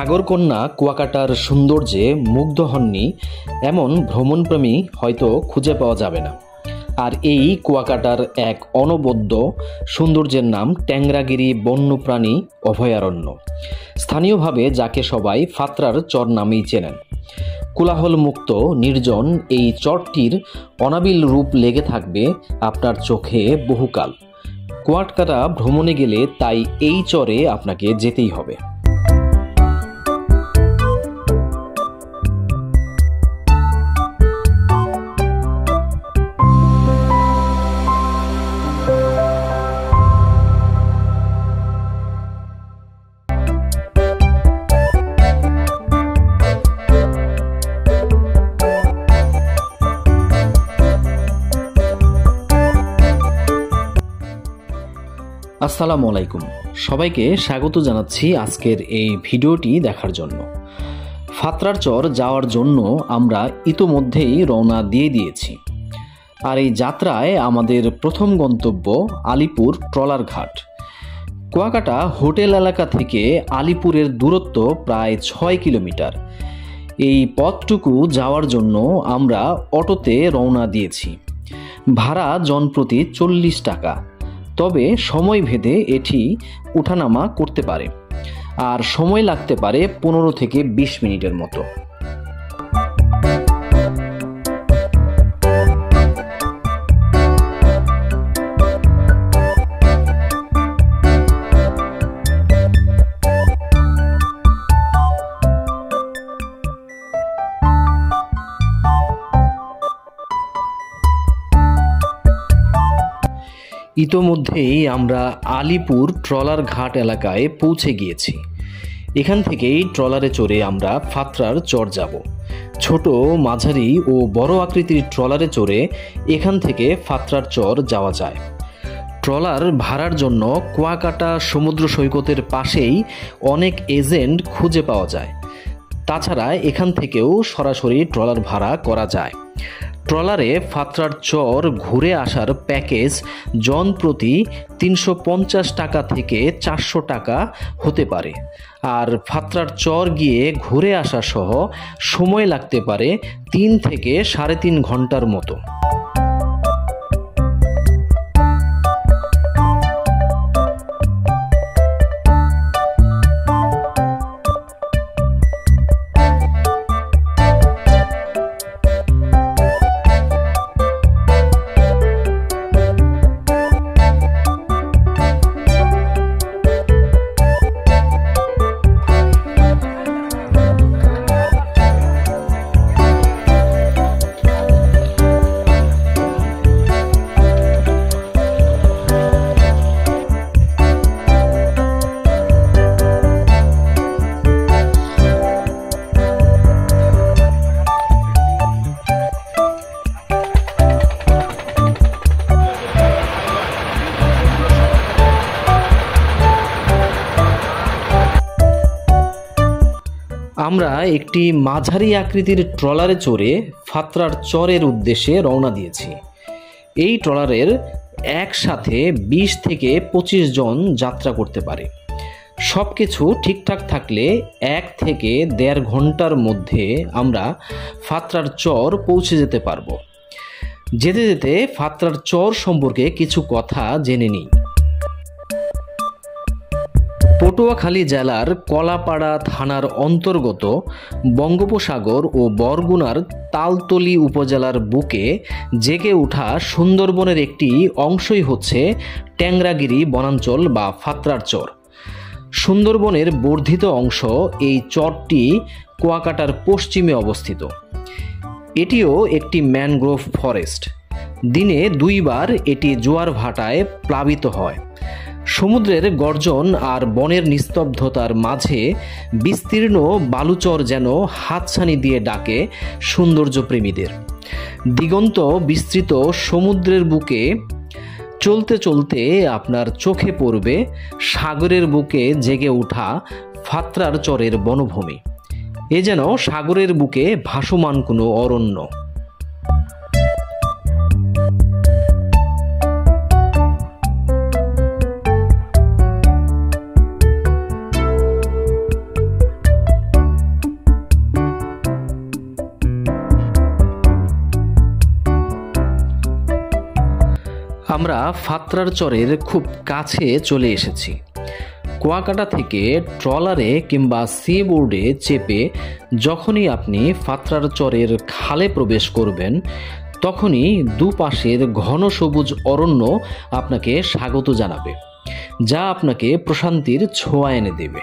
সাগরকন্যা কুয়াকাটার সৌন্দর্যে মুগ্ধ হননি এমন ভ্রমণপ্রেমী হয়তো খুঁজে পাওয়া যাবে না। আর এই কুয়াকাটার এক অনবদ্য সৌন্দর্যের নাম ট্যাংরাগিরি বন্যপ্রাণী অভয়ারণ্য, স্থানীয়ভাবে যাকে সবাই ফাত্রার চর নামেই চেনেন। কোলাহল মুক্ত নির্জন এই চরটির অনাবিল রূপ লেগে থাকবে আপনার চোখে বহুকাল। কুয়াকাটা ভ্রমণে গেলে তাই এই চরে আপনাকে যেতেই হবে। আসসালামু আলাইকুম, সবাইকে স্বাগত জানাচ্ছি আজকের এই ভিডিওটি দেখার জন্য। ফাত্রার চর যাওয়ার জন্য আমরা ইতোমধ্যেই রওনা দিয়ে দিয়েছি। আর এই যাত্রায় আমাদের প্রথম গন্তব্য আলিপুর ট্রলার ঘাট। কুয়াকাটা হোটেল এলাকা থেকে আলিপুরের দূরত্ব প্রায় 6 কিলোমিটার। এই পথটুকু যাওয়ার জন্য আমরা অটোতে রওনা দিয়েছি। ভাড়া জনপ্রতি 40 টাকা, তবে সময় ভেদে এটি উঠানামা করতে পারে আর সময় লাগতে পারে 15 থেকে 20 মিনিটের মতো। ইতোমধ্যেই আমরা আলিপুর ট্রলার ঘাট এলাকায় পৌঁছে গিয়েছি। এখান থেকেই ট্রলারে চড়ে আমরা ফাত্রার চর যাব। ছোট, মাঝারি ও বড় আকৃতির ট্রলারে চড়ে এখান থেকে ফাত্রার চর যাওয়া যায়। ট্রলার ভাড়ার জন্য কুয়াকাটা সমুদ্র সৈকতের পাশেই অনেক এজেন্ট খুঁজে পাওয়া যায়। তাছাড়া এখান থেকেও সরাসরি ট্রলার ভাড়া করা যায়। ট্রলারে ফাত্রার চর ঘুরে আসার প্যাকেজ জনপ্রতি 350 টাকা থেকে 400 টাকা হতে পারে। আর ফাত্রার চর গিয়ে ঘুরে আসা সহ সময় লাগতে পারে 3 থেকে 3.5 ঘন্টার মতো। আমরা একটি মাঝারি আকৃতির ট্রলারে চড়ে ফাত্রার চরের উদ্দেশ্যে রওনা দিয়েছি। এই ট্রলারের একসাথে 20 থেকে 25 জন যাত্রা করতে পারে। সব কিছু ঠিকঠাক থাকলে 1 থেকে 1.5 ঘন্টার মধ্যে আমরা ফাত্রার চর পৌঁছে যেতে পারবো। যেতে যেতে ফাত্রার চর সম্পর্কে কিছু কথা জেনে নিই। পটুয়াখালী জেলার কলাপাড়া থানার অন্তর্গত বঙ্গোপসাগর ও বরগুনার তালতলী উপজেলার বুকে জেগে ওঠা সুন্দরবনের একটি অংশই হচ্ছে ট্যাংরাগিরি বনাঞ্চল বা ফাত্রার চর। সুন্দরবনের বর্ধিত অংশ এই চরটি কুয়াকাটার পশ্চিমে অবস্থিত। এটিও একটি ম্যানগ্রোভ ফরেস্ট। দিনে 2 বার এটি জোয়ার ভাটায় প্লাবিত হয়। সমুদ্রের গর্জন আর বনের নিস্তব্ধতার মাঝে বিস্তীর্ণ বালুচর যেন হাতছানি দিয়ে ডাকে সৌন্দর্যপ্রেমীদের। দিগন্ত বিস্তৃত সমুদ্রের বুকে চলতে চলতে আপনার চোখে পড়বে সাগরের বুকে জেগে ওঠা ফাত্রার চরের বনভূমি। এ যেন সাগরের বুকে ভাসমান কোনো অরণ্য। আমরা ফাত্রার চরের খুব কাছে চলে এসেছি। কুয়াকাটা থেকে ট্রলারে কিংবা সি বোর্ডে চেপে যখনই আপনি ফাত্রার চরের খালে প্রবেশ করবেন, তখনই দুপাশের ঘন সবুজ অরণ্য আপনাকে স্বাগত জানাবে, যা আপনাকে প্রশান্তির ছোঁয়া এনে দেবে।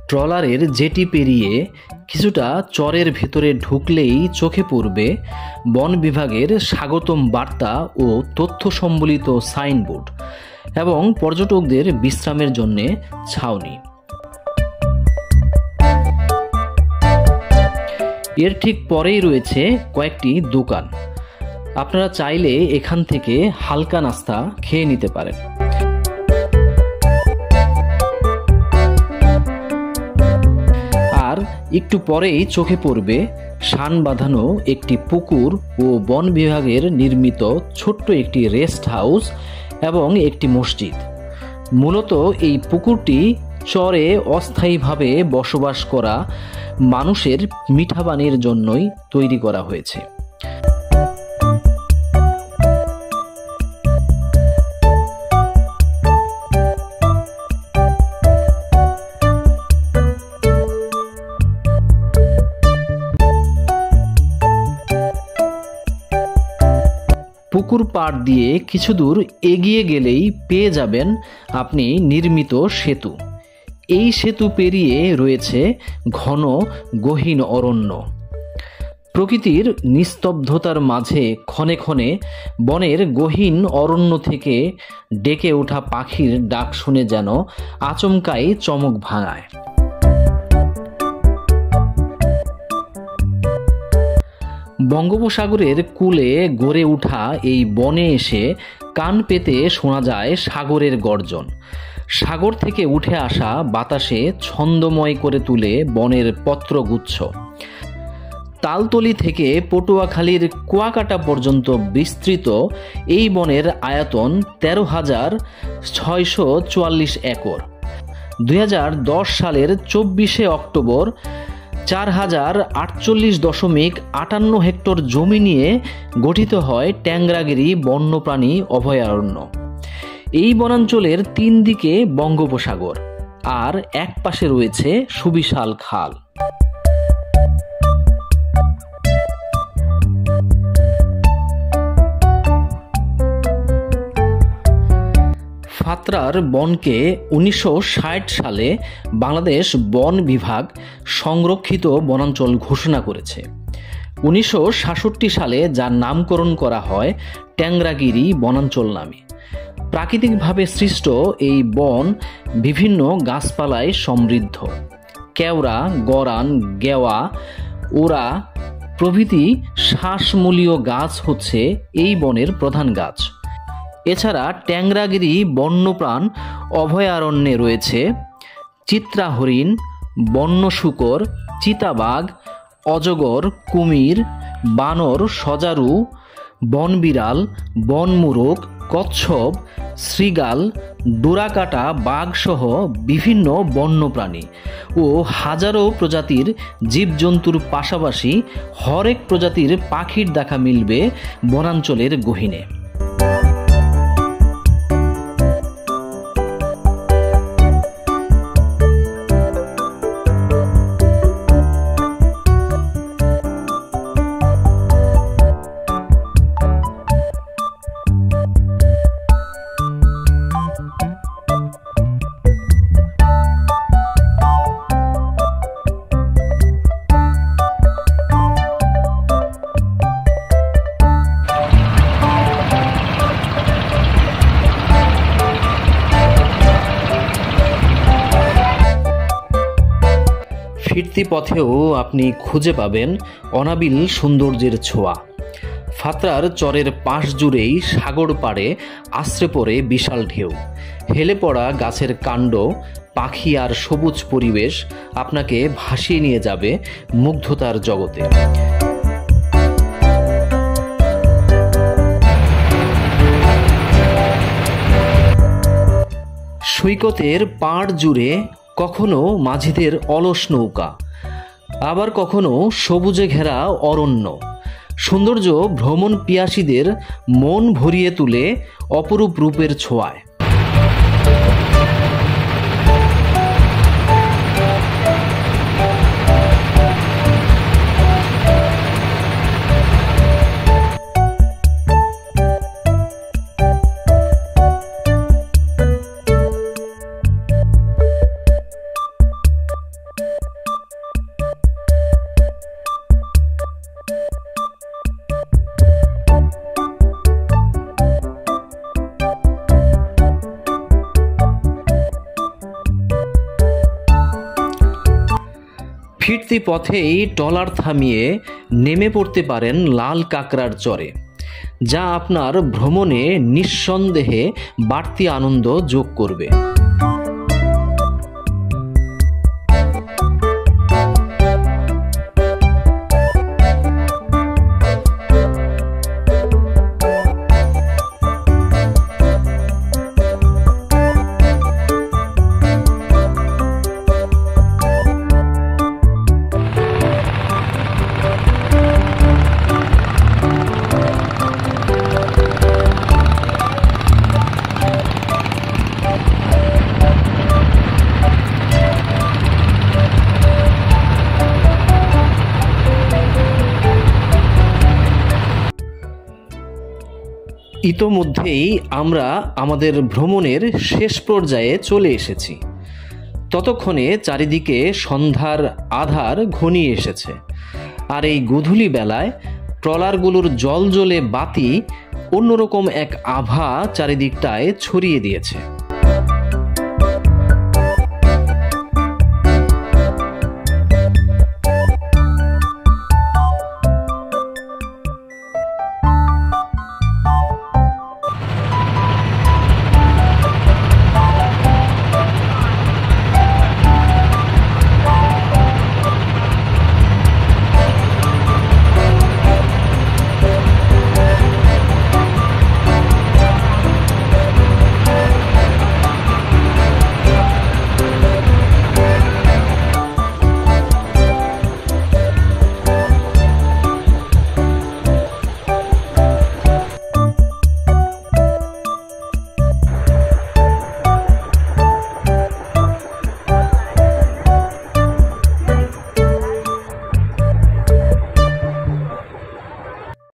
ট্রলারের জেটি পেরিয়ে কিছুটা চরের ভেতরে ঢুকলেই চোখে পড়বে বন বিভাগের স্বাগতম বার্তা ও তথ্য সম্বলিত সাইনবোর্ড এবং পর্যটকদের বিশ্রামের জন্য ছাউনি। এর ঠিক পরেই রয়েছে কয়েকটি দোকান। আপনারা চাইলে এখান থেকে হালকা নাস্তা খেয়ে নিতে পারেন। আর একটু পরেই চোখে পড়বে শান বাঁধানো একটি পুকুর ও বন বিভাগের নির্মিত ছোট্ট একটি রেস্ট হাউস এবং একটি মসজিদ। মূলত এই পুকুরটি চরে অস্থায়ীভাবে বসবাস করা মানুষের মিঠা পানির জন্যই তৈরি করা হয়েছে। পুকুর পাড় দিয়ে কিছু দূর এগিয়ে গেলেই পেয়ে যাবেন আপনি নির্মিত সেতু। এই সেতু পেরিয়ে রয়েছে ঘন গহীন অরণ্য। প্রকৃতির নিস্তব্ধতার মাঝে ক্ষণে ক্ষণে বনের গহীন অরণ্য থেকে ডেকে ওঠা পাখির ডাক শুনে যেন আচমকাই চমক ভাঙায়। বঙ্গোপসাগরের কূলে গড়ে ওঠা এই বনে এসে কান পেতে শোনা যায় সাগরের গর্জন। সাগর থেকে উঠে আসা বাতাসে ছন্দময় করে তুলে বনের পত্রগুচ্ছ। তালতলি থেকে পটুয়াখালীর কুয়াকাটা পর্যন্ত বিস্তৃত এই বনের আয়তন 13,644 একর। 2010 সালের 24শে অক্টোবর 4,048.58 হেক্টর জমি নিয়ে গঠিত হয় ট্যাংরাগিরি বন্যপ্রাণী অভয়ারণ্য। এই বনাঞ্চলের 3 দিকে বঙ্গোপসাগর আর এক পাশে রয়েছে সুবিশাল খাল। ফাত্রার বনকে 1960 সালে বাংলাদেশ বন বিভাগ সংরক্ষিত বনাঞ্চল ঘোষণা করেছে। 1966 সালে যার নামকরণ করা হয় ট্যাংরাগিরি বনাঞ্চল নামে। প্রাকৃতিকভাবে সৃষ্ট এই বন বিভিন্ন গাছপালায় সমৃদ্ধ। কেওড়া, গরান, গেওয়া, ওরা প্রভৃতি শ্বাসমূলীয় গাছ হচ্ছে এই বনের প্রধান গাছ। এছাড়া ট্যাংরাগিরি বন্যপ্রাণ অভয়ারণ্যে রয়েছে চিত্রা হরিণ, বন্য শূকর, চিতাবাঘ, অজগর, কুমির, বানর, সজারু, বনবিড়াল, বনমুরগ, কচ্ছপ, শৃগাল, ডোরাকাটা বাঘসহ বিভিন্ন বন্যপ্রাণী ও হাজারো প্রজাতির জীবজন্তুর পাশাপাশি হরেক প্রজাতির পাখির দেখা মিলবে বনাঞ্চলের গহীনে। ফিরতি পথেও আপনি খুঁজে পাবেন অনাবিল সৌন্দর্যের ছোঁয়া। ফাত্রার চরের পাশ জুড়েই সাগর পাড়ে আশ্রে পড়ে বিশাল ঢেউ। হেলে পড়া গাছের কাণ্ড, পাখি আর সবুজ পরিবেশ আপনাকে ভাসিয়ে নিয়ে যাবে মুগ্ধতার জগতে। সৈকতের পাড় জুড়ে কখনো মাঝিদের অলস নৌকা, আবার কখনো সবুজে ঘেরা অরণ্য। সৌন্দর্য ভ্রমণ পিয়াসীদের মন ভরিয়ে তুলে অপরূপ রূপের ছোঁয়ায়। ফিরতি পথেই ট্রলার থামিয়ে নেমে পড়তে পারেন লাল কাঁকড়ার চরে, যা আপনার ভ্রমণে নিঃসন্দেহে বাড়তি আনন্দ যোগ করবে। ইতোমধ্যেই আমরা আমাদের ভ্রমণের শেষ পর্যায়ে চলে এসেছি। ততক্ষণে চারিদিকে সন্ধ্যার আধার ঘনিয়ে এসেছে, আর এই গোধূলি বেলায় ট্রলারগুলোর জলজলে বাতি অন্যরকম এক আভা চারিদিকটায় ছড়িয়ে দিয়েছে।